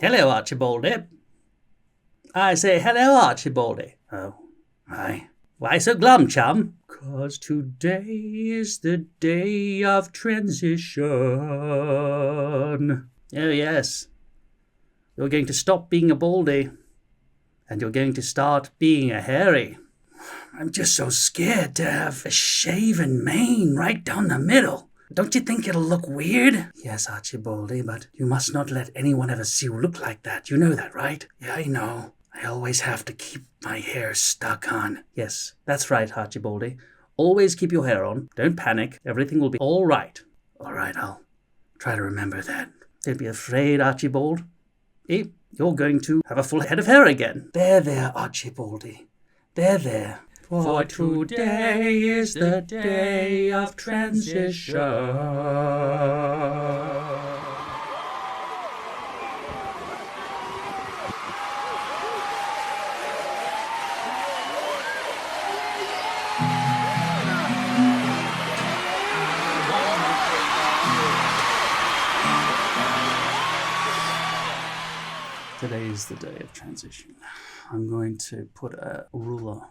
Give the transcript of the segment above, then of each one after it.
Hello, Archibaldy. I say hello, Archibaldy. Oh, hi. Why so glum, chum? 'Cause today is the day of transition. Oh, yes. You're going to stop being a baldy, and you're going to start being a hairy. I'm just so scared to have a shaven mane right down the middle. Don't you think it'll look weird? Yes, Archibaldy, but you must not let anyone ever see you look like that. You know that, right? Yeah, I know. I always have to keep my hair stuck on. Yes, that's right, Archibaldy. Always keep your hair on. Don't panic. Everything will be all right. All right, I'll try to remember that. Don't be afraid, Archibald. You're going to have a full head of hair again. There, Archibaldy. There. For today is the day of transition. Today is the day of transition. I'm going to put a ruler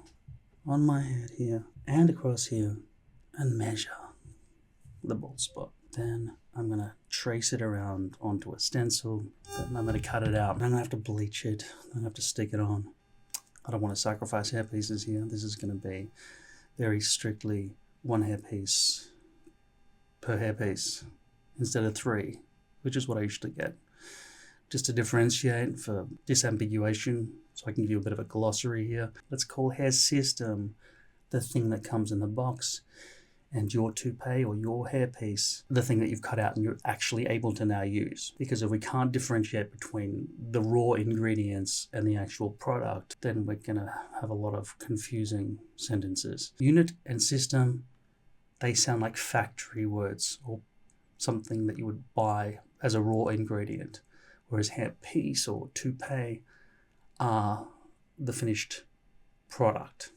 on my head here and across here and measure the bald spot. Then I'm going to trace it around onto a stencil. Then I'm going to cut it out. I'm going to have to bleach it. I'm going to have to stick it on. I don't want to sacrifice hair pieces here. This is going to be very strictly one hairpiece per hairpiece instead of 3, which is what I usually get. Just to differentiate for disambiguation, so I can give you a bit of a glossary here. Let's call hair system the thing that comes in the box, and your toupee or your hairpiece the thing that you've cut out and you're actually able to now use. Because if we can't differentiate between the raw ingredients and the actual product, then we're going to have a lot of confusing sentences. Unit and system, they sound like factory words or something that you would buy as a raw ingredient. Whereas hairpiece or toupee are the finished product.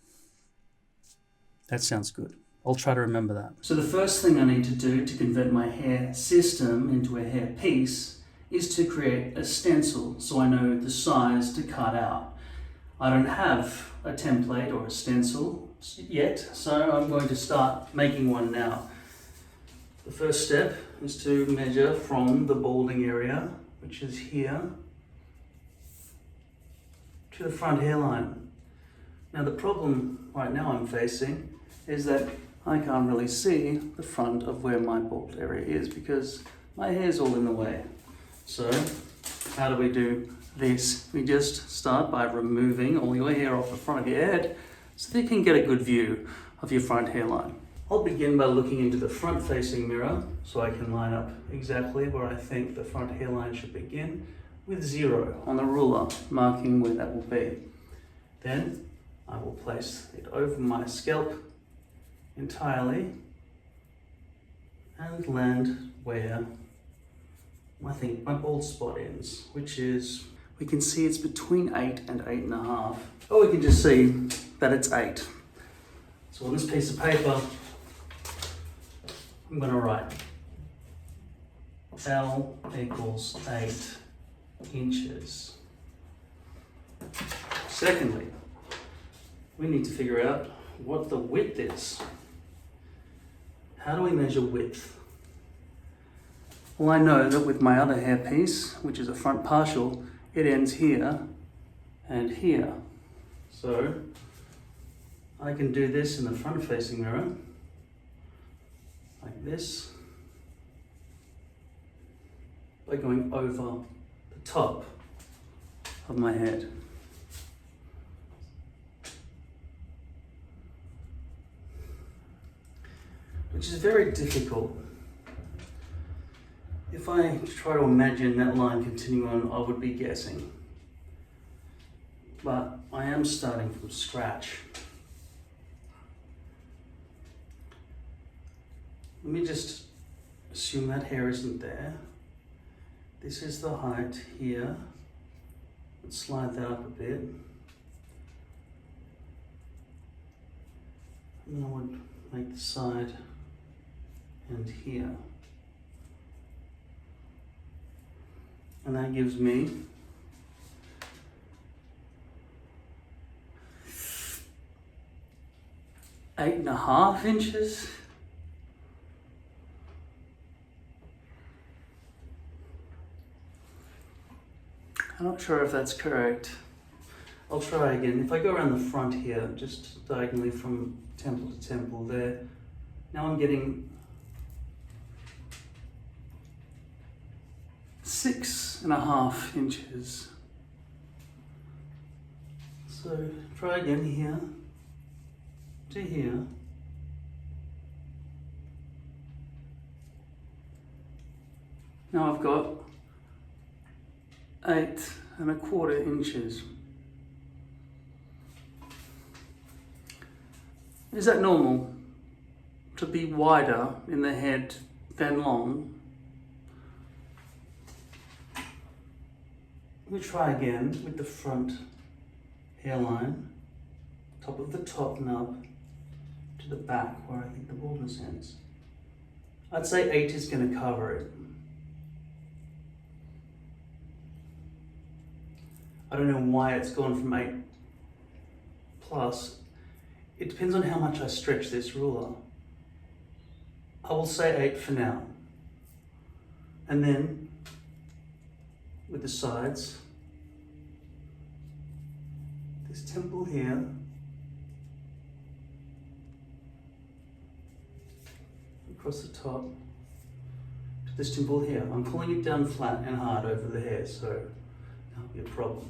That sounds good. I'll try to remember that. So the first thing I need to do to convert my hair system into a hairpiece is to create a stencil so I know the size to cut out. I don't have a template or a stencil yet, so I'm going to start making one now. The first step is to measure from the balding area, which is here, to the front hairline. Now the problem right now I'm facing is that I can't really see the front of where my bald area is because my hair's all in the way. So how do we do this? We just start by removing all your hair off the front of your head so that you can get a good view of your front hairline. I'll begin by looking into the front-facing mirror so I can line up exactly where I think the front hairline should begin with 0 on the ruler, marking where that will be. Then I will place it over my scalp entirely and land where I think my bald spot ends, which is, we can see it's between 8 and 8.5. Or we can just see that it's 8. So on this piece of paper, I'm going to write L equals 8 inches. Secondly, we need to figure out what the width is. How do we measure width? Well, I know that with my other hairpiece, which is a front partial, it ends here and here. So I can do this in the front-facing mirror, like this, by going over the top of my head. Which is very difficult. If I try to imagine that line continuing on, I would be guessing. But I am starting from scratch. Let me just assume that hair isn't there. This is the height here. Let's slide that up a bit. And I would make the side and here. And that gives me 8.5 inches. I'm not sure if that's correct. I'll try again. If I go around the front here, just diagonally from temple to temple there, now I'm getting 6.5 inches. So try again here to here. Now I've got 8.25 inches. Is that normal to be wider in the head than long? We try again with the front hairline, top of the top nub to the back where I think the baldness ends. I'd say 8 is going to cover it. I don't know why it's gone from 8 plus. It depends on how much I stretch this ruler. I will say 8 for now. And then with the sides, this temple here, across the top to this temple here. I'm pulling it down flat and hard over the hair, so that'll be a problem.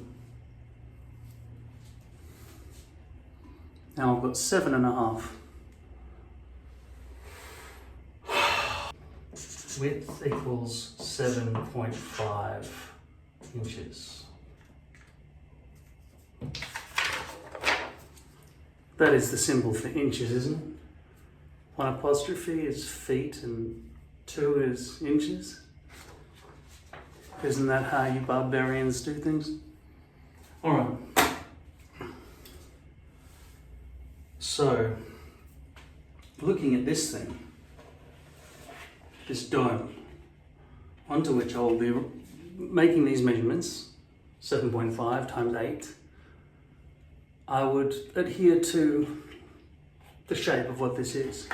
Now I've got 7.5. Width equals 7.5 inches. That is the symbol for inches, isn't it? 1 apostrophe is feet and 2 is inches. Isn't that how you barbarians do things? All right. So, looking at this thing, this dome, onto which I will be making these measurements, 7.5 times 8, I would adhere to the shape of what this is.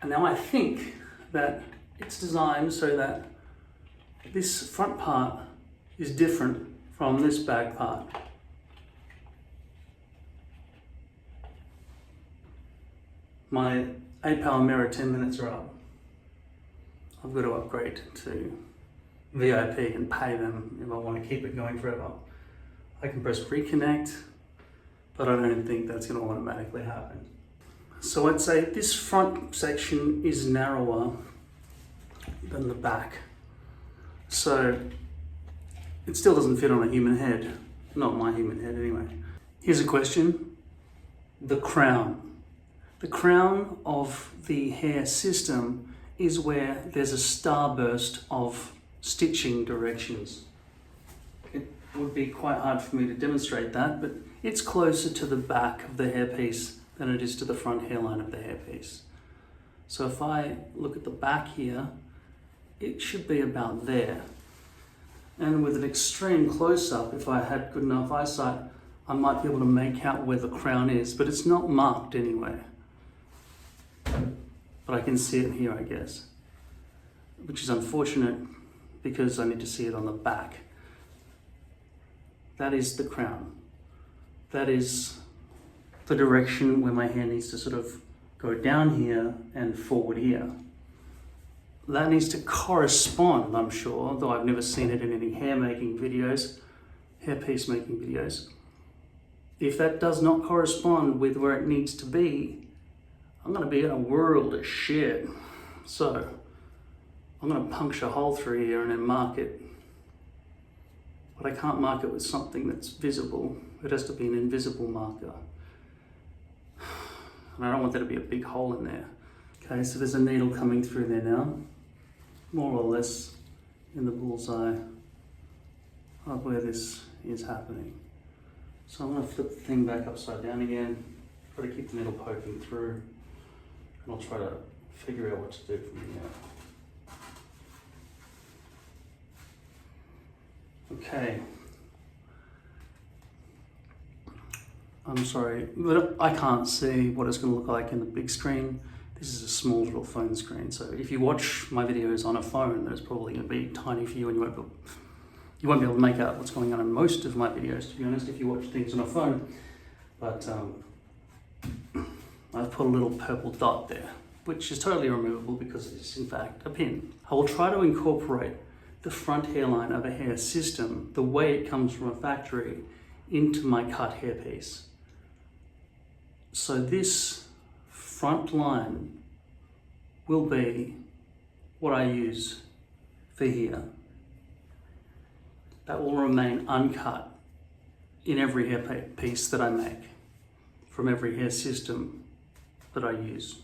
And now I think that it's designed so that this front part is different from this back part. My 8-power mirror 10 minutes are up. I've got to upgrade to VIP and pay them if I want to keep it going forever. I can press reconnect, but I don't think that's going to automatically happen. So I'd say this front section is narrower than the back. So it still doesn't fit on a human head. Not my human head anyway. Here's a question. The crown. The crown of the hair system is where there's a starburst of stitching directions. It would be quite hard for me to demonstrate that, but it's closer to the back of the hairpiece than it is to the front hairline of the hairpiece. So if I look at the back here, it should be about there. And with an extreme close-up, if I had good enough eyesight, I might be able to make out where the crown is, but it's not marked anywhere. But I can see it here, I guess, which is unfortunate because I need to see it on the back. That is the crown. That is the direction where my hair needs to sort of go down here and forward here. That needs to correspond, I'm sure, though I've never seen it in any hair making videos, hairpiece making videos. If that does not correspond with where it needs to be, I'm going to be in a world of shit. So I'm going to puncture a hole through here and then mark it. But I can't mark it with something that's visible. It has to be an invisible marker. And I don't want there to be a big hole in there. Okay, so there's a needle coming through there now, more or less in the bullseye of where this is happening. So I'm going to flip the thing back upside down again, try to keep the needle poking through, and I'll try to figure out what to do from here. Okay. I'm sorry, but I can't see what it's going to look like in the big screen. This is a small little phone screen, so if you watch my videos on a phone, then it's probably going to be tiny for you, and you won't be able to make out what's going on in most of my videos, to be honest, if you watch things on a phone. But I've put a little purple dot there, which is totally removable because it's in fact a pin. I will try to incorporate the front hairline of a hair system, the way it comes from a factory, into my cut hairpiece. So this front line will be what I use for here. That will remain uncut in every hairpiece that I make, from every hair system that I use.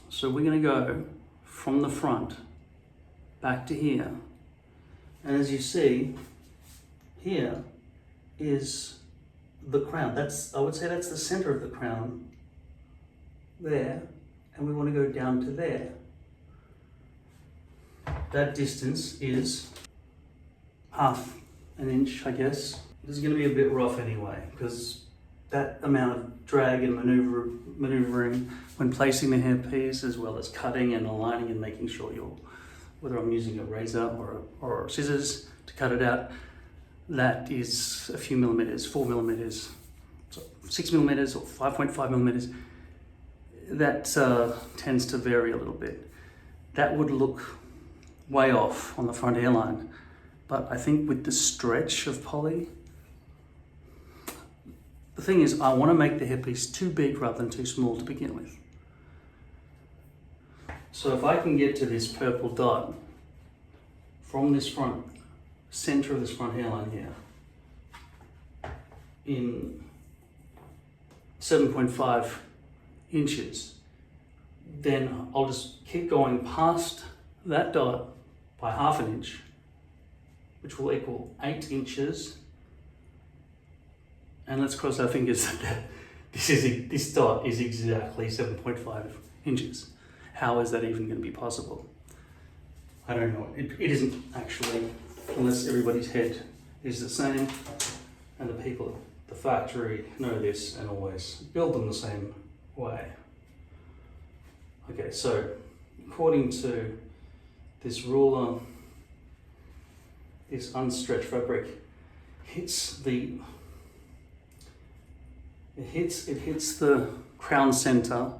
So we're going to go from the front back to here, and as you see, here is the crown. I would say that's the center of the crown there, and we want to go down to there. That distance is half an inch, I guess. This is going to be a bit rough anyway, because that amount of drag and maneuvering when placing the hairpiece, as well as cutting and aligning and making sure whether I'm using a razor or scissors to cut it out, that is a few millimeters, 4 millimeters, so 6 millimeters or 5.5 millimeters. That tends to vary a little bit. That would look way off on the front hairline, but I think with the stretch of poly, the thing is, I want to make the hairpiece too big rather than too small to begin with. So if I can get to this purple dot from this center of this front hairline here in 7.5 inches, then I'll just keep going past that dot by half an inch, which will equal 8 inches. And let's cross our fingers that this dot is exactly 7.5 inches. How is that even going to be possible? I don't know. It isn't actually, unless everybody's head is the same, and the people at the factory know this and always build them the same way. Okay, so according to this ruler, this unstretched fabric hits the crown center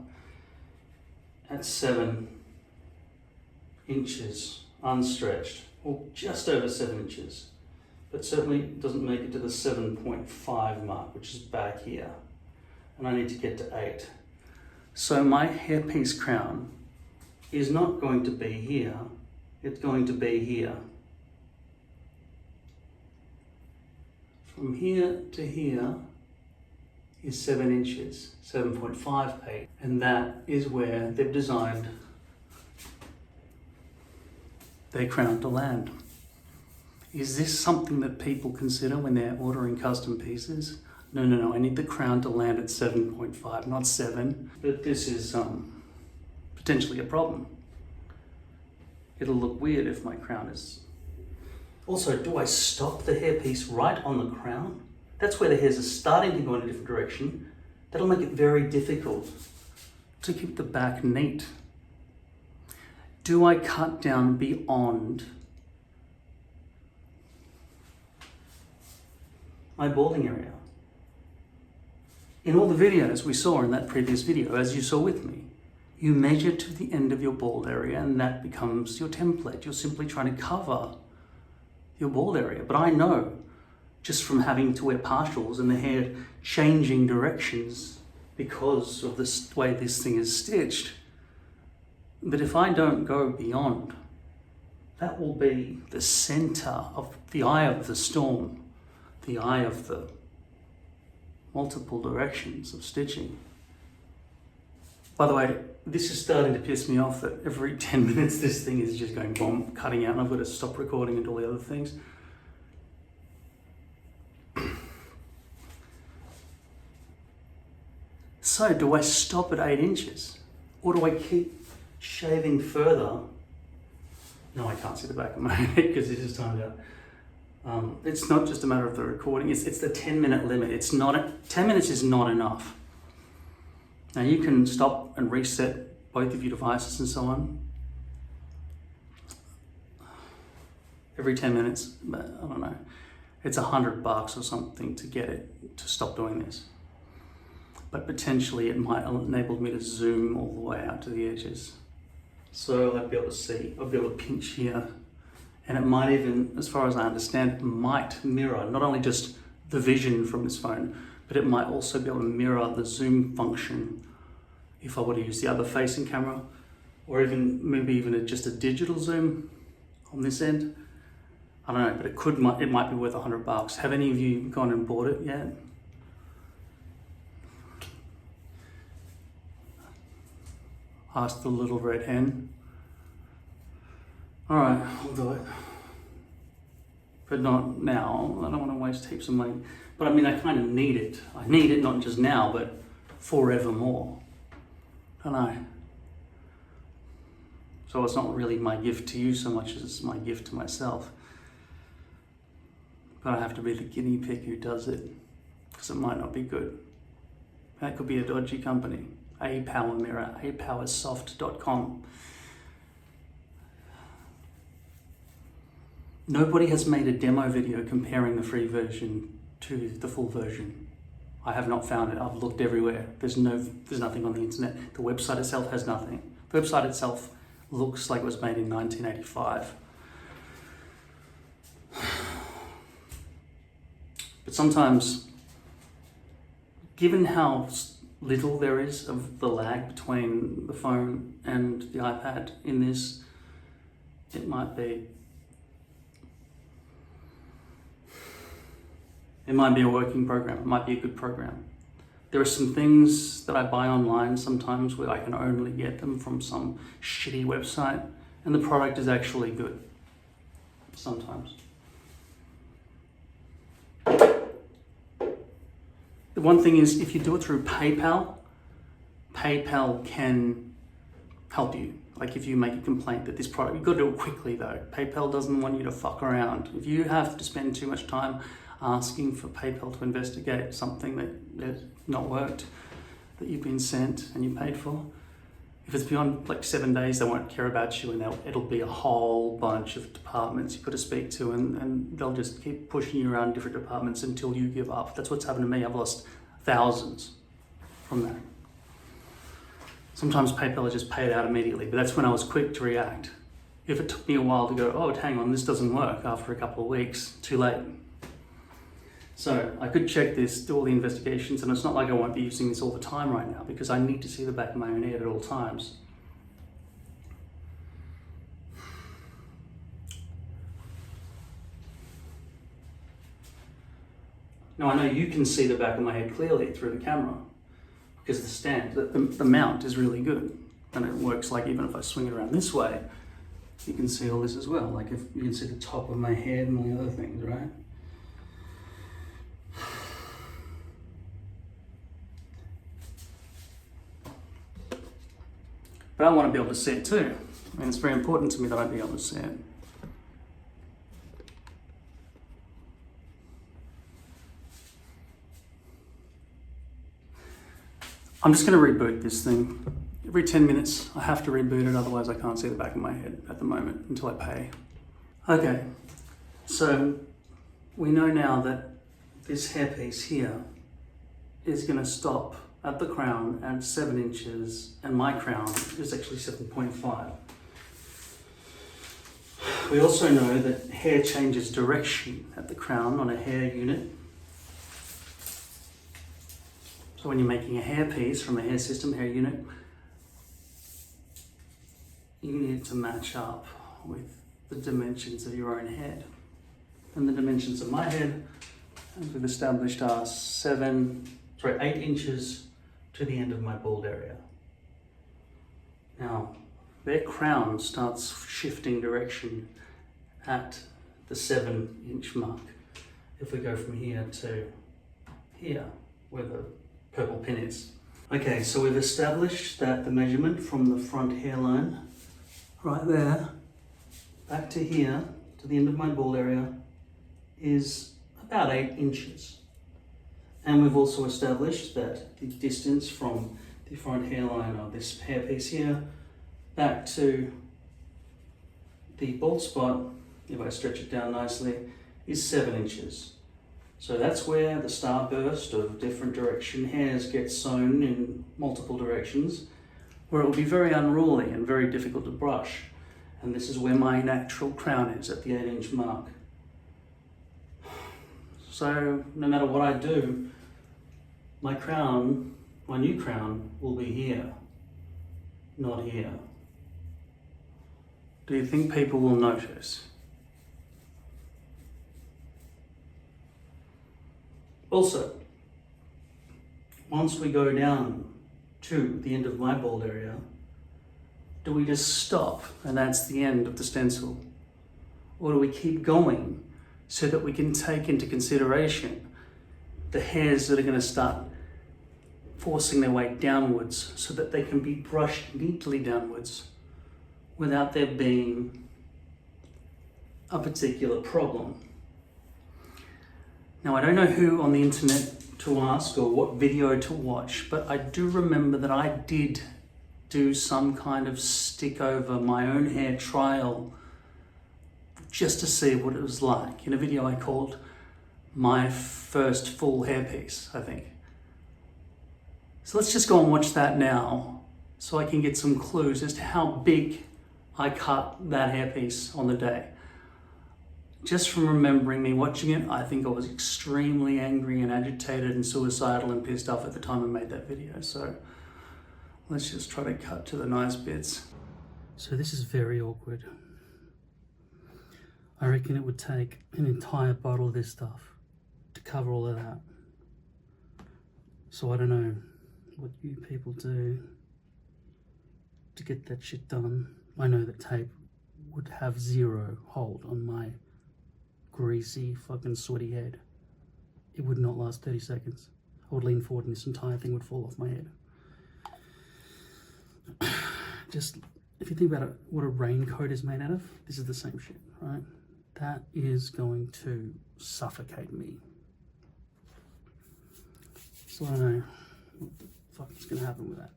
at 7 inches unstretched, or just over 7 inches, but certainly doesn't make it to the 7.5 mark, which is back here, and I need to get to 8. So my hairpiece crown is not going to be here, it's going to be here. From here to here is 7 inches, 7.58, and that is where they've designed their crown to land. Is this something that people consider when they're ordering custom pieces? No, I need the crown to land at 7.5, not 7. But this is potentially a problem. It'll look weird if my crown is... Also, do I stop the hairpiece right on the crown? That's where the hairs are starting to go in a different direction. That'll make it very difficult to keep the back neat. Do I cut down beyond my balding area? In all the videos we saw in that previous video, as you saw with me, you measure to the end of your bald area and that becomes your template. You're simply trying to cover your bald area. But I know, just from having to wear partials and the hair changing directions because of the way this thing is stitched, that if I don't go beyond, that will be the center of the eye of the storm, the eye of the multiple directions of stitching. By the way, this is starting to piss me off that every 10 minutes this thing is just going boom, cutting out, and I've got to stop recording and all the other things. So do I stop at 8 inches? Or do I keep shaving further? No, I can't see the back of my head because this is timed out. It's not just a matter of the recording, it's the 10-minute limit. 10 minutes is not enough. Now you can stop and reset both of your devices and so on every 10 minutes, but I don't know. It's $100 or something to get it to stop doing this. But potentially it might enable me to zoom all the way out to the edges. So I'll be able to see, I'll be able to pinch here. And it might even, as far as I understand, it might mirror not only just the vision from this phone, but it might also be able to mirror the zoom function if I were to use the other facing camera, or even maybe even just a digital zoom on this end. I don't know, but it might be worth $100. Have any of you gone and bought it yet? Ask the little red hen. All right, we'll do it. But not now. I don't want to waste heaps of money. But I mean, I kind of need it. I need it not just now, but forevermore. Don't I? So it's not really my gift to you so much as it's my gift to myself. But I have to be the guinea pig who does it, because it might not be good. That could be a dodgy company. A-Power Mirror, apowersoft.com. Nobody has made a demo video comparing the free version to the full version. I have not found it. I've looked everywhere. There's nothing on the internet. The website itself has nothing. The website itself looks like it was made in 1985. But sometimes, given how little there is of the lag between the phone and the iPad in this, it might be a working program. It might be a good program. There are some things that I buy online sometimes where I can only get them from some shitty website, and the product is actually good sometimes. The one thing is, if you do it through PayPal, PayPal can help you. Like if you make a complaint that this product, you've got to do it quickly though. PayPal doesn't want you to fuck around. If you have to spend too much time asking for PayPal to investigate something that has not worked, that you've been sent and you paid for, if it's beyond like 7 days, they won't care about you, and it'll be a whole bunch of departments you've got to speak to, and they'll just keep pushing you around different departments until you give up. That's what's happened to me. I've lost thousands from that. Sometimes PayPal will just pay it out immediately, but that's when I was quick to react. If it took me a while to go, oh, hang on, this doesn't work after a couple of weeks, too late. So I could check this, do all the investigations, and it's not like I won't be using this all the time right now, because I need to see the back of my own head at all times. Now I know you can see the back of my head clearly through the camera, because the stand, the mount is really good, and it works like even if I swing it around this way, you can see all this as well. Like if you can see the top of my head and all the other things, right? But I want to be able to see it too. I mean, it's very important to me that I be able to see it. I'm just going to reboot this thing. Every 10 minutes, I have to reboot it, otherwise I can't see the back of my head at the moment until I pay. Okay, so we know now that this hairpiece here is going to stop at the crown at 7 inches, and my crown is actually 7.5. We also know that hair changes direction at the crown on a hair unit. So when you're making a hairpiece from a hair system, hair unit, you need it to match up with the dimensions of your own head. And the dimensions of my head, as we've established, are 8 inches to the end of my bald area. Now, their crown starts shifting direction at the 7-inch mark. If we go from here to here, where the purple pin is. Okay, so we've established that the measurement from the front hairline, right there, back to here, to the end of my bald area, is about 8 inches. And we've also established that the distance from the front hairline of this hairpiece here back to the bald spot, if I stretch it down nicely, is 7 inches. So that's where the starburst of different direction hairs get sewn in multiple directions, where it will be very unruly and very difficult to brush. And this is where my natural crown is, at the 8-inch mark. So no matter what I do, my crown, my new crown, will be here, not here. Do you think people will notice? Also, once we go down to the end of my bald area, do we just stop and that's the end of the stencil? Or do we keep going so that we can take into consideration the hairs that are going to start forcing their way downwards so that they can be brushed neatly downwards without there being a particular problem? Now, I don't know who on the internet to ask or what video to watch, but I do remember that I did do some kind of stick over my own hair trial just to see what it was like in a video I called My First Full Hairpiece, I think. So let's just go and watch that now so I can get some clues as to how big I cut that hairpiece on the day. Just from remembering me watching it, I think I was extremely angry and agitated and suicidal and pissed off at the time I made that video. So let's just try to cut to the nice bits. So this is very awkward. I reckon it would take an entire bottle of this stuff to cover all of that. So I don't know what you people do to get that shit done. I know that tape would have zero hold on my greasy, fucking sweaty head. It would not last 30 seconds. I would lean forward and this entire thing would fall off my head. Just, if you think about it, what a raincoat is made out of, this is the same shit, right? That is going to suffocate me. So I don't know what the fuck is going to happen with that.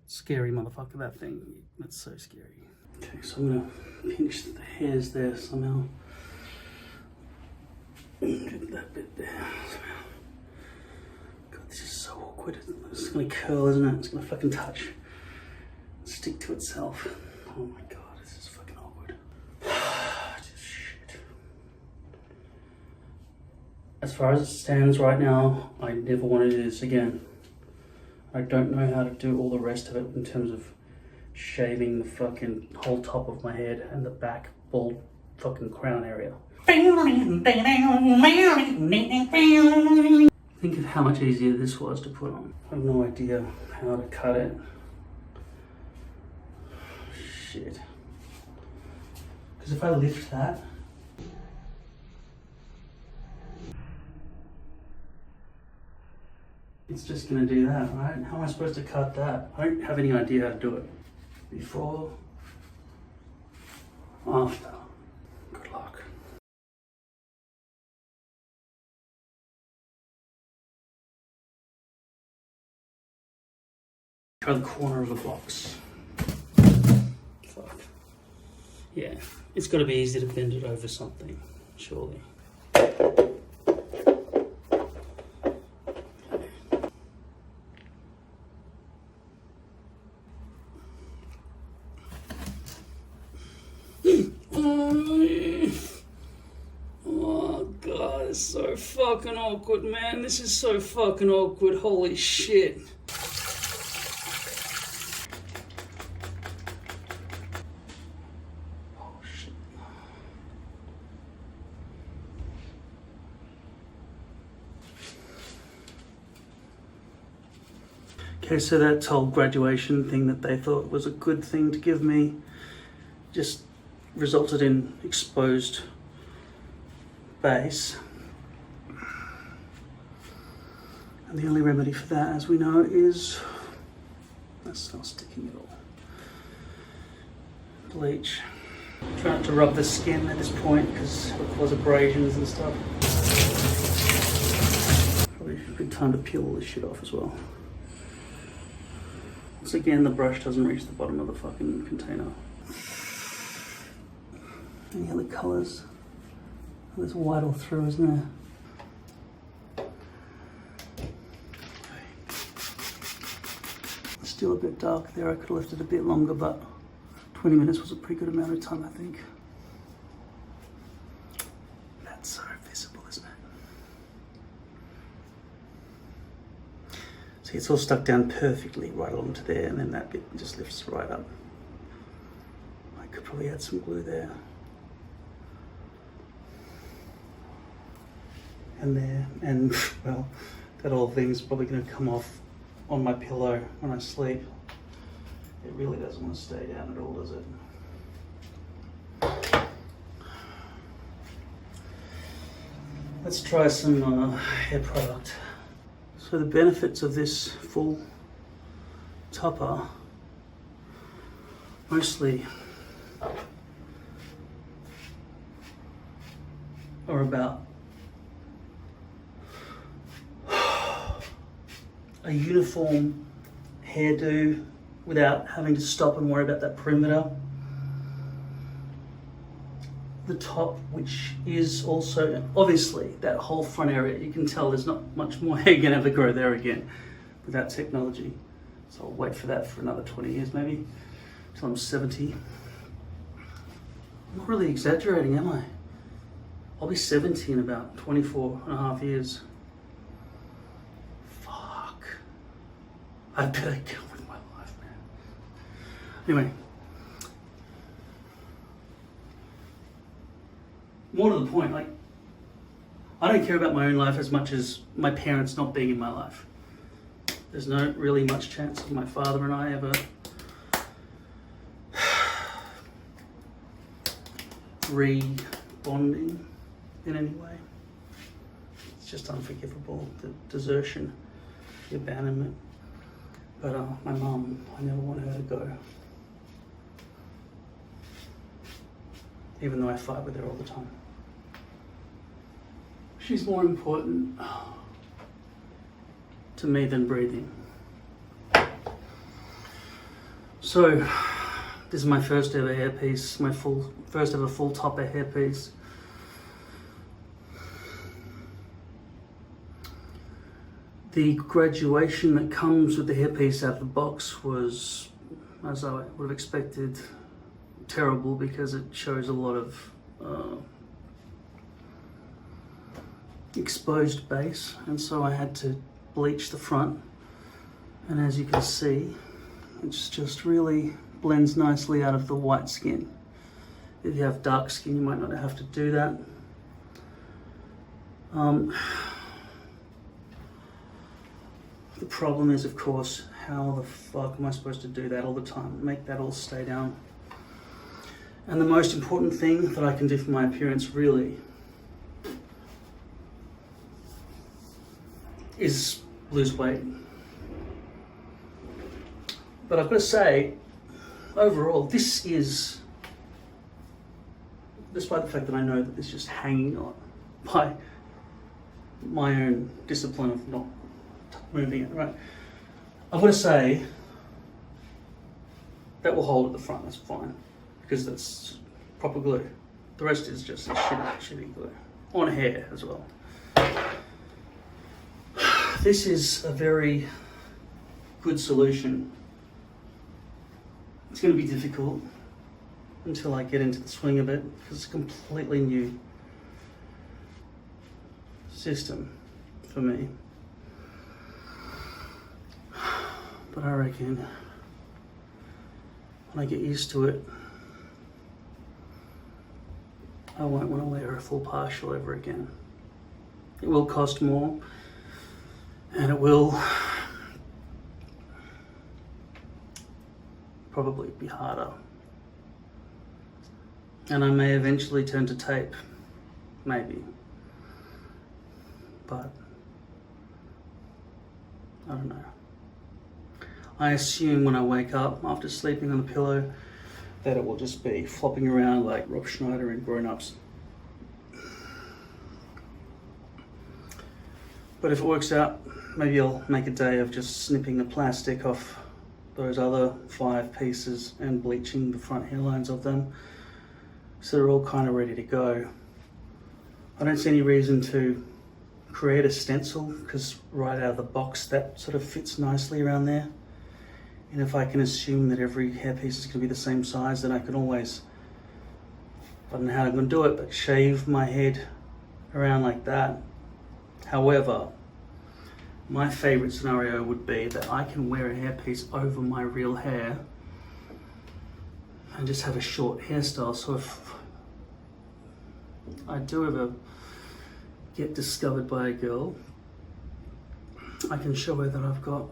Scary motherfucker, that thing. That's so scary. Okay, so I'm going to pinch the hairs there somehow. Get that bit there somehow. God, this is so awkward. It's going to curl, isn't it? It's going to fucking touch. Stick to itself. Oh my god, this is fucking awkward. Just shit. As far as it stands right now, I never want to do this again. I don't know how to do all the rest of it in terms of shaving the fucking whole top of my head and the back bald fucking crown area. Think of how much easier this was to put on. I have no idea how to cut it. Shit. Because if I lift that, it's just going to do that, right? How am I supposed to cut that? I don't have any idea how to do it. Before, after. Good luck. Try the corner of a box. Fuck. Yeah, it's got to be easy to bend it over something, surely. Oh god, it's so fucking awkward, man. This is so fucking awkward. Holy shit. Oh shit. Okay, so that whole graduation thing that they thought was a good thing to give me just resulted in exposed base. And the only remedy for that, as we know, is, that's not sticking at all, bleach. Try not to rub the skin at this point because it'll cause abrasions and stuff. Probably a good time to peel all this shit off as well. Once again, the brush doesn't reach the bottom of the fucking container. Any other colours? There's white all through, isn't there? Still a bit dark there. I could have left it a bit longer, but 20 minutes was a pretty good amount of time, I think. That's so visible, isn't it? See, it's all stuck down perfectly right along to there, and then that bit just lifts right up. I could probably add some glue there. And there, and well, that whole thing's probably going to come off on my pillow when I sleep. It really doesn't want to stay down at all, does it? Let's try some hair product. So the benefits of this full topper mostly are about a uniform hairdo without having to stop and worry about that perimeter. The top, which is also, obviously, that whole front area, you can tell there's not much more hair gonna ever grow there again without technology. So I'll wait for that for another 20 years maybe, till I'm 70. I'm not really exaggerating, am I? I'll be 70 in about 24 and a half years. I better get on with my life, man. Anyway, more to the point, like, I don't care about my own life as much as my parents not being in my life. There's no really much chance of my father and I ever re-bonding in any way. It's just unforgivable, the desertion, the abandonment. But my mum, I never want her to go. Even though I fight with her all the time. She's more important to me than breathing. So, this is my first ever hairpiece, my first ever full topper hairpiece. The graduation that comes with the hairpiece out of the box was, as I would have expected, terrible because it shows a lot of exposed base, and so I had to bleach the front, and as you can see, it just really blends nicely out of the white skin. If you have dark skin, you might not have to do that. The problem is, of course, how the fuck am I supposed to do that all the time? Make that all stay down. And the most important thing that I can do for my appearance, really, is lose weight. But I've got to say, overall, this is, despite the fact that I know that this is just hanging on by my own discipline of not moving it, right? I've got to say, that will hold at the front, that's fine, because that's proper glue. The rest is just shitty glue. On hair as well. This is a very good solution. It's going to be difficult until I get into the swing of it, because it's a completely new system for me. But I reckon when I get used to it, I won't want to wear a full partial ever again. It will cost more, and it will probably be harder. And I may eventually turn to tape, maybe. But I don't know. I assume when I wake up after sleeping on the pillow that it will just be flopping around like Rob Schneider in Grown Ups. But if it works out, maybe I'll make a day of just snipping the plastic off those other 5 pieces and bleaching the front hairlines of them, so they're all kind of ready to go. I don't see any reason to create a stencil, because right out of the box that sort of fits nicely around there. And if I can assume that every hairpiece is going to be the same size, then I can always, I don't know how I'm going to do it, but shave my head around like that. However, my favorite scenario would be that I can wear a hairpiece over my real hair and just have a short hairstyle. So if I do ever get discovered by a girl, I can show her that I've got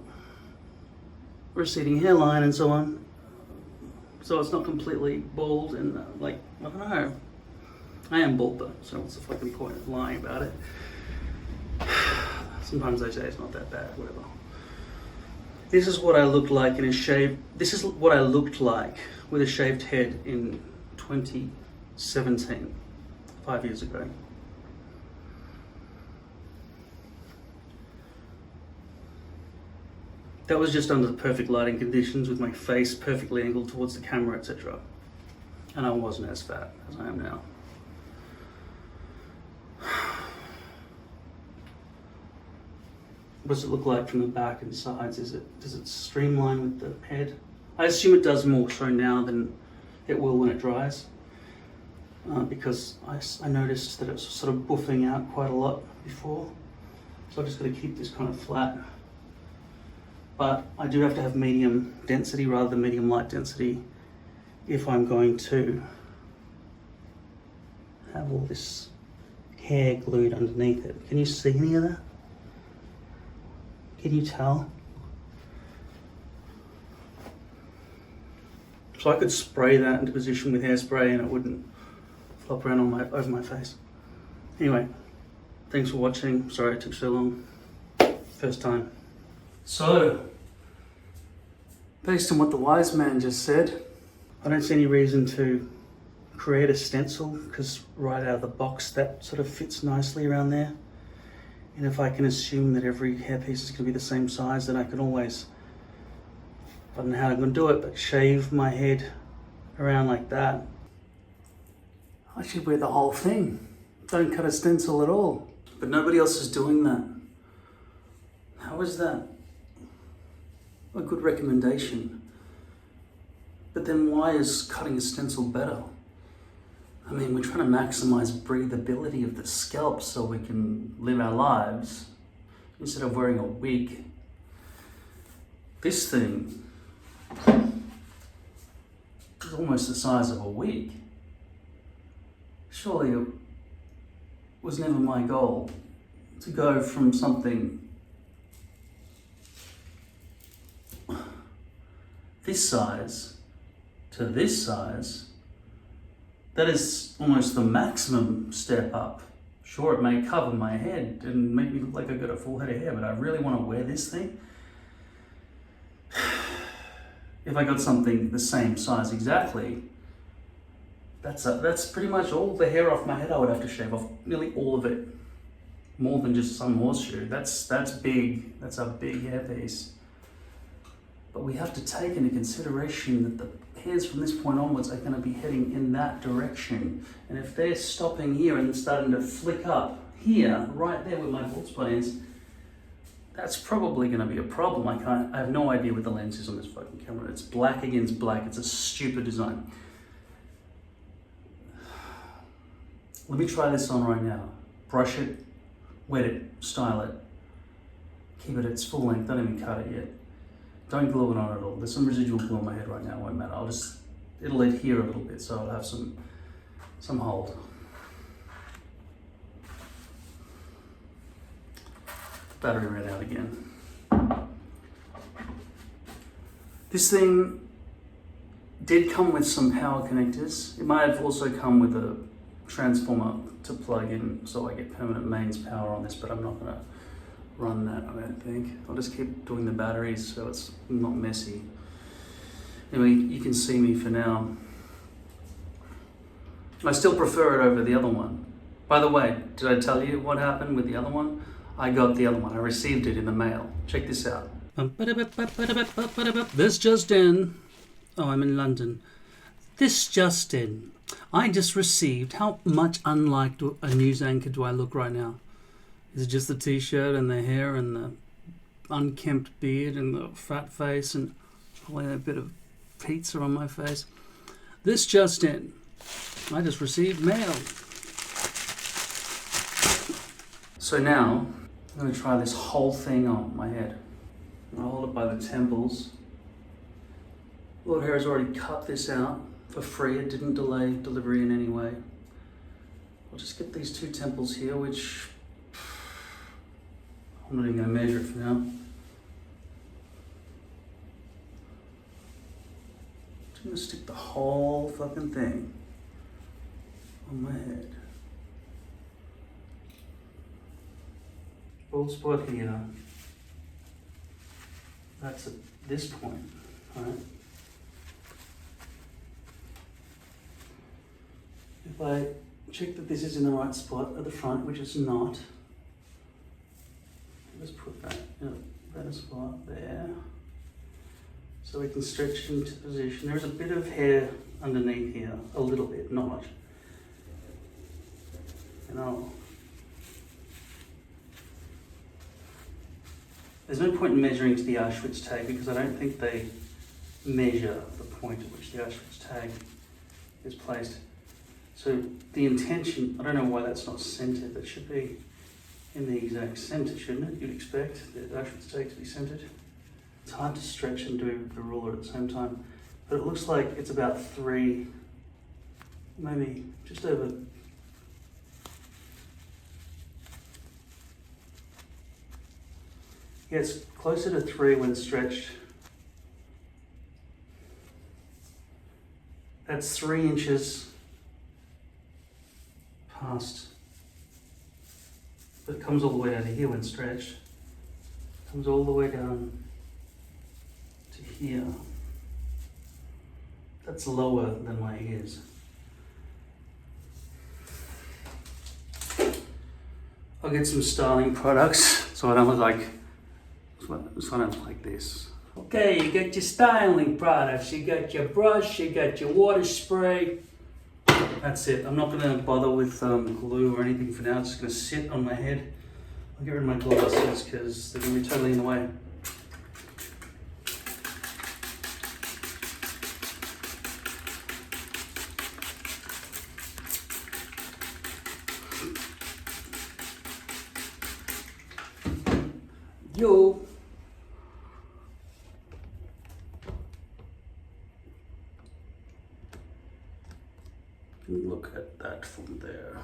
receding hairline and so on, so it's not completely bald and like, I don't know, I am bald though, so what's the fucking point of lying about it? Sometimes they say it's not that bad, whatever. This is what I looked like in a shaved, this is what I looked like with a shaved head in 2017, 5 years ago. That was just under the perfect lighting conditions, with my face perfectly angled towards the camera, etc. And I wasn't as fat as I am now. What does it look like from the back and sides? Does it streamline with the head? I assume it does more so now than it will when it dries, because I noticed that it's sort of buffing out quite a lot before. So I just got to keep this kind of flat. But I do have to have medium density rather than medium light density if I'm going to have all this hair glued underneath it. Can you see any of that? Can you tell? So I could spray that into position with hairspray and it wouldn't flop around on over my face. Anyway, thanks for watching. Sorry it took so long. First time. So, based on what the wise man just said, I don't see any reason to create a stencil, because right out of the box that sort of fits nicely around there. And if I can assume that every hairpiece is going to be the same size, then I can always, I don't know how I'm going to do it, but shave my head around like that. I should wear the whole thing. Don't cut a stencil at all. But nobody else is doing that. How is that a good recommendation? But then why is cutting a stencil better? I mean, we're trying to maximize breathability of the scalp so we can live our lives instead of wearing a wig. This thing is almost the size of a wig. Surely it was never my goal to go from something this size to this size. That is almost the maximum step up. Sure, it may cover my head and make me look like I've got a full head of hair, but I really want to wear this thing. If I got something the same size exactly, that's pretty much all the hair off my head I would have to shave off, nearly all of it. More than just some horseshoe. That's big. That's a big hairpiece. But we have to take into consideration that the hairs from this point onwards are going to be heading in that direction. And if they're stopping here and starting to flick up here, right there where my bald spot is, that's probably going to be a problem. I have no idea what the lens is on this fucking camera. It's black against black. It's a stupid design. Let me try this on right now. Brush it, wet it, style it. Keep it at its full length. Don't even cut it yet. Don't glue it on at all. There's some residual glue on my head right now, it won't matter. It'll adhere a little bit, so I'll have some hold. Battery ran out again. This thing did come with some power connectors. It might have also come with a transformer to plug in so I get permanent mains power on this, but I'm not gonna run that, I don't think. I'll just keep doing the batteries so it's not messy. Anyway, you can see me for now. I still prefer it over the other one. By the way, did I tell you what happened with the other one? I got the other one. I received it in the mail. Check this out. This just in. Oh, I'm in London. This just in. I just received. How much unlike a news anchor do I look right now? Is it just the t-shirt and the hair and the unkempt beard and the fat face and probably a bit of pizza on my face? This just in. I just received mail. So now, I'm going to try this whole thing on my head. I'll hold it by the temples. Lord Hair has already cut this out for free. It didn't delay delivery in any way. I'll just get these two temples here, which I'm not even going to measure it for now. I'm just going to stick the whole fucking thing on my head. Bald spot here. That's at this point, right? If I check that this is in the right spot at the front, which it's not, let's put that in a better spot there. So we can stretch into position. There's a bit of hair underneath here, a little bit, not much. And there's no point in measuring to the Auschwitz tag because I don't think they measure the point at which the Auschwitz tag is placed. So the intention, I don't know why that's not centered. That should be in the exact center, shouldn't it? You'd expect the Auschwitz tag to be centered. It's hard to stretch and do the ruler at the same time, but it looks like it's about 3, maybe just over. Yeah, it's closer to 3 when stretched. That's 3 inches past. But it comes all the way out of here when stretched. Comes all the way down to here. That's lower than my ears. I'll get some styling products so I don't look like this. Okay, you got your styling products. You got your brush, you got your water spray. That's it. I'm not going to bother with glue or anything for now. It's just going to sit on my head. I'll get rid of my glasses because they're going to be totally in the way. Yo! Look at that from there.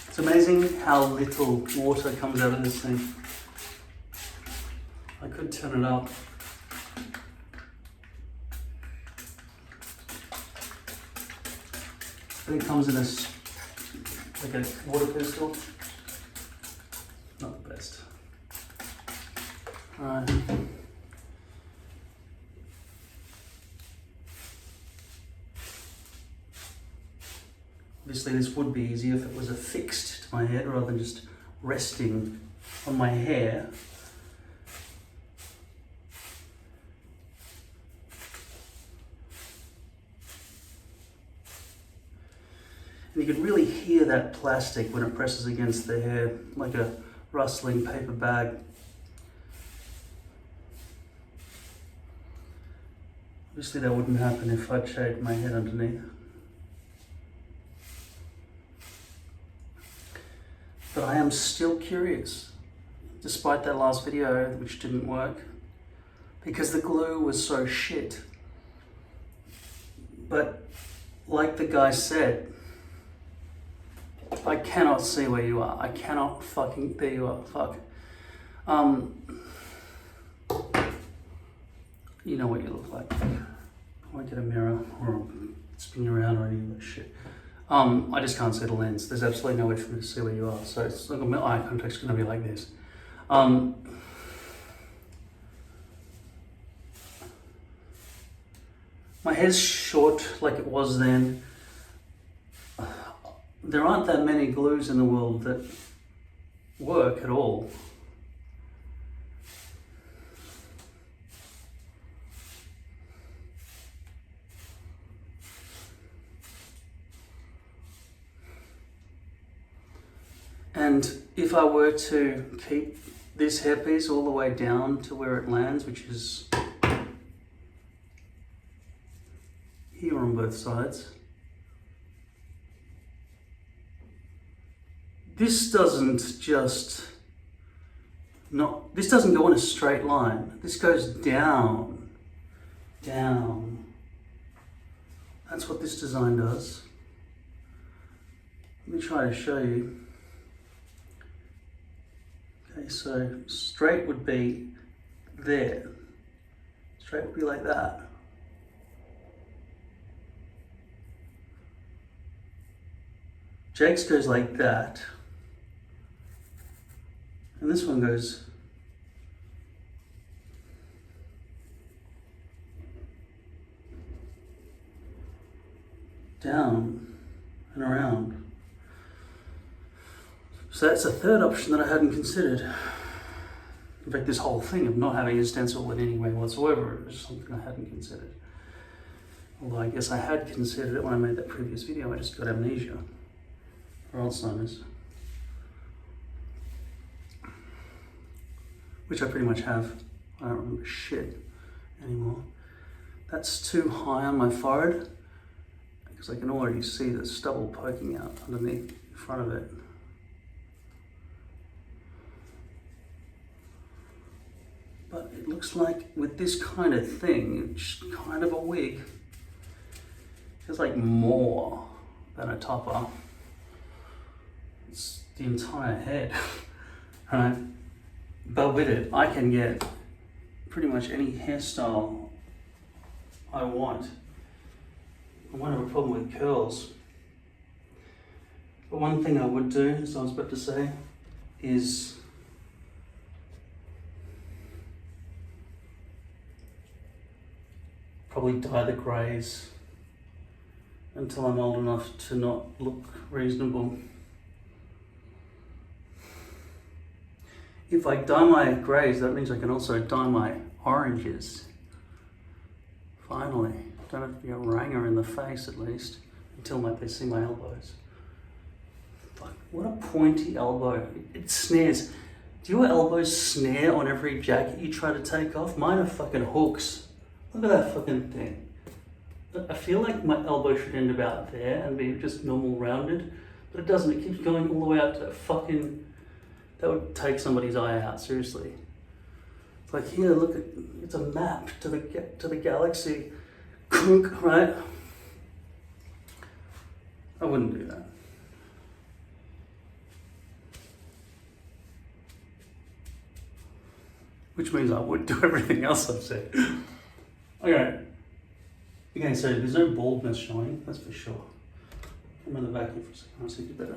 It's amazing how little water comes out of this thing. I could turn it up. But it comes in like a water pistol. Not the best. Alright. Obviously this would be easier if it was affixed to my head rather than just resting on my hair. And you can really hear that plastic when it presses against the hair, like a rustling paper bag. Obviously that wouldn't happen if I'd shaved my head underneath. But I am still curious, despite that last video, which didn't work, because the glue was so shit. But like the guy said, I cannot see where you are. I cannot fucking, there you are, fuck. You know what you look like. I won't get a mirror or spin around or any of that shit. I just can't see the lens. There's absolutely no way for me to see where you are. So it's like my eye contact's going to be like this. My hair's short like it was then. There aren't that many glues in the world that work at all. And if I were to keep this hairpiece all the way down to where it lands, which is here on both sides, this doesn't go in a straight line. This goes down, down. That's what this design does. Let me try to show you. Okay, so straight would be there. Straight would be like that. Jake's goes like that. And this one goes down and around. So that's a third option that I hadn't considered. In fact, this whole thing of not having a stencil in any way whatsoever is something I hadn't considered. Although I guess I had considered it when I made that previous video. I just got amnesia or Alzheimer's, which I pretty much have. I don't remember shit anymore. That's too high on my forehead because I can already see the stubble poking out underneath in front of it. But it looks like with this kind of thing, it's kind of a wig. It's like more than a topper. It's the entire head, right? But with it, I can get pretty much any hairstyle I want. I won't have a problem with curls. But one thing I would do, as I was about to say, is probably dye the greys until I'm old enough to not look reasonable. If I dye my greys, that means I can also dye my oranges. Finally, don't have to be a ranger in the face at least, until they see my elbows. Fuck, what a pointy elbow. It snares. Do your elbows snare on every jacket you try to take off? Mine are fucking hooks. Look at that fucking thing. I feel like my elbow should end about there and be just normal rounded, but it doesn't. It keeps going all the way out to that fucking... That would take somebody's eye out, seriously. It's like, here, look, it's a map to the galaxy, right? I wouldn't do that. Which means I would do everything else I've said. Okay, so there's no baldness showing, that's for sure. I'm in the vacuum for a second, I'll see you better.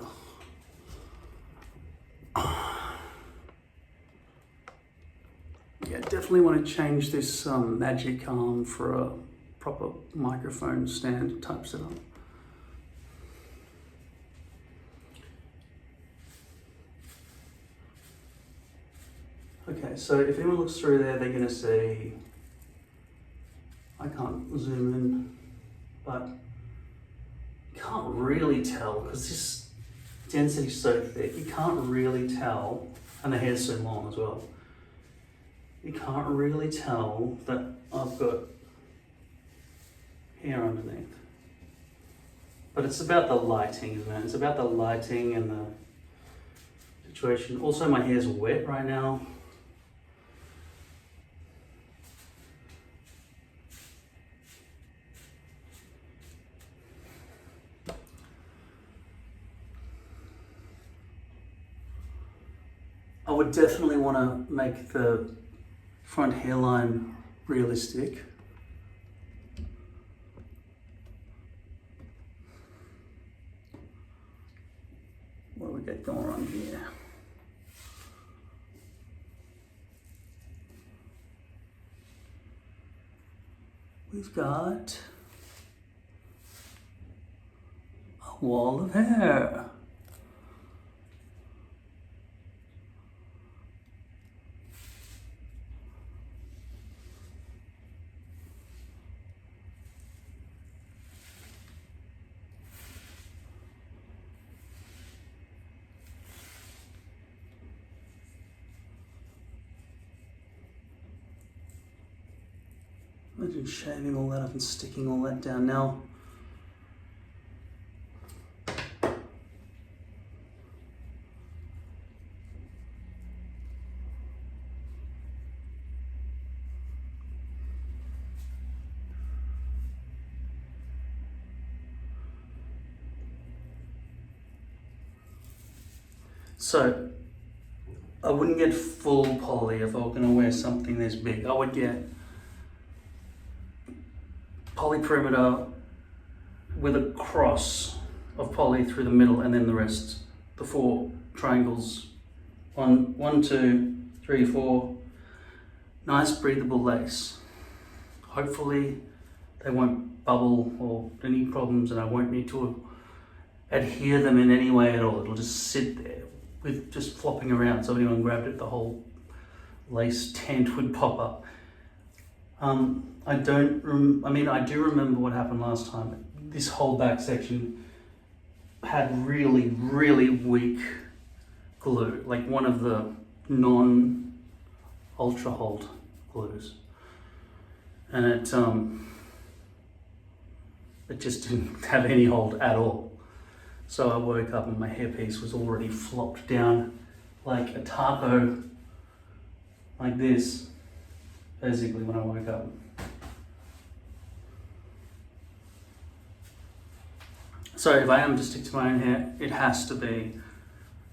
Yeah, definitely want to change this magic arm for a proper microphone stand type setup. Okay, so if anyone looks through there, they're going to see, I can't zoom in, but you can't really tell because this density is so thick, you can't really tell, and the hair's so long as well. You can't really tell that I've got hair underneath. But it's about the lighting, isn't it? It's about the lighting and the situation. Also, my hair's wet right now. I would definitely want to make the front hairline realistic. get going on here? We've got a wall of hair. Imagine shaving all that up and sticking all that down now. So, I wouldn't get full poly if I were going to wear something this big. I would get poly perimeter with a cross of poly through the middle, and then the rest, the 4 triangles, 1, 2, 3, 4, nice breathable lace. Hopefully they won't bubble or any problems, and I won't need to adhere them in any way at all. It'll just sit there with just flopping around, so if anyone grabbed it, the whole lace tent would pop up. I do remember what happened last time. This whole back section had really, really weak glue, like one of the non-ultra hold glues. And it just didn't have any hold at all. So I woke up and my hairpiece was already flopped down like a taco, like this, basically, when I woke up. So if I am to stick to my own hair, it has to be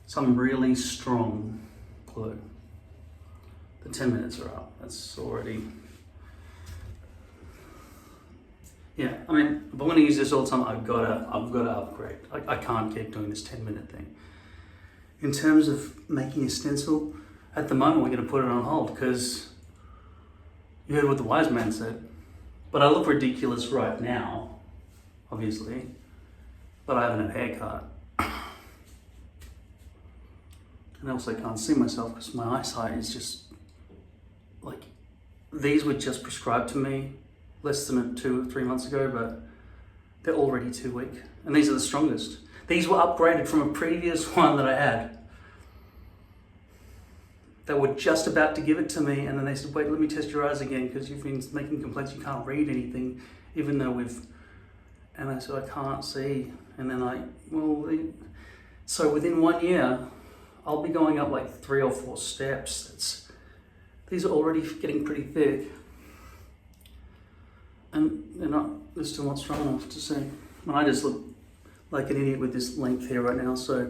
some really strong glue. The 10 minutes are up. That's already... Yeah, I mean, if I'm going to use this all the time, I've got to upgrade. I can't keep doing this 10-minute thing. In terms of making a stencil, at the moment we're going to put it on hold because you heard what the wise man said. But I look ridiculous right now, obviously. But I haven't had a haircut. And I also can't see myself because my eyesight is just like, these were just prescribed to me less than 2 or 3 months ago, but they're already too weak. And these are the strongest. These were upgraded from a previous one that I had. They were just about to give it to me, and then they said, wait, let me test your eyes again because you've been making complaints you can't read anything, even though and I said, I can't see. And then so within 1 year, I'll be going up like 3 or 4 steps. These are already getting pretty thick. And they're still not strong enough to see. And I just look like an idiot with this length here right now. So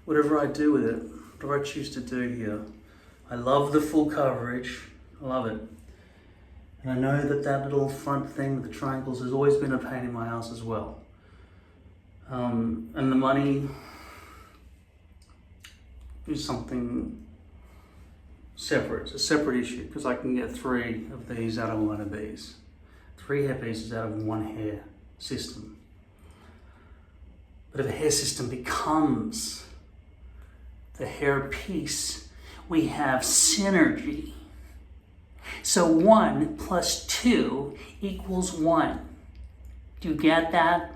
whatever I do with it, whatever I choose to do here, I love the full coverage. I love it. And I know that little front thing with the triangles has always been a pain in my ass as well. And the money is something separate. It's a separate issue because I can get 3 of these out of one of these. 3 hair pieces out of 1 hair system. But if a hair system becomes the hair piece, we have synergy. So 1 plus 2 equals 1. Do you get that?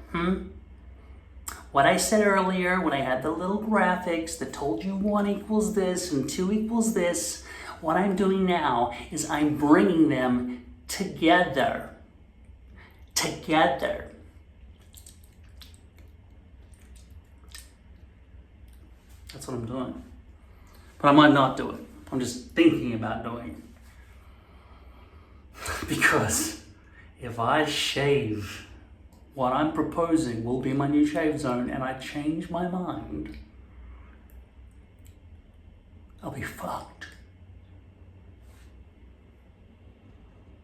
What I said earlier when I had the little graphics that told you 1 equals this and 2 equals this, what I'm doing now is I'm bringing them together. Together. That's what I'm doing. But I might not do it. I'm just thinking about doing it. Because if I shave what I'm proposing will be my new shave zone and I change my mind, I'll be fucked.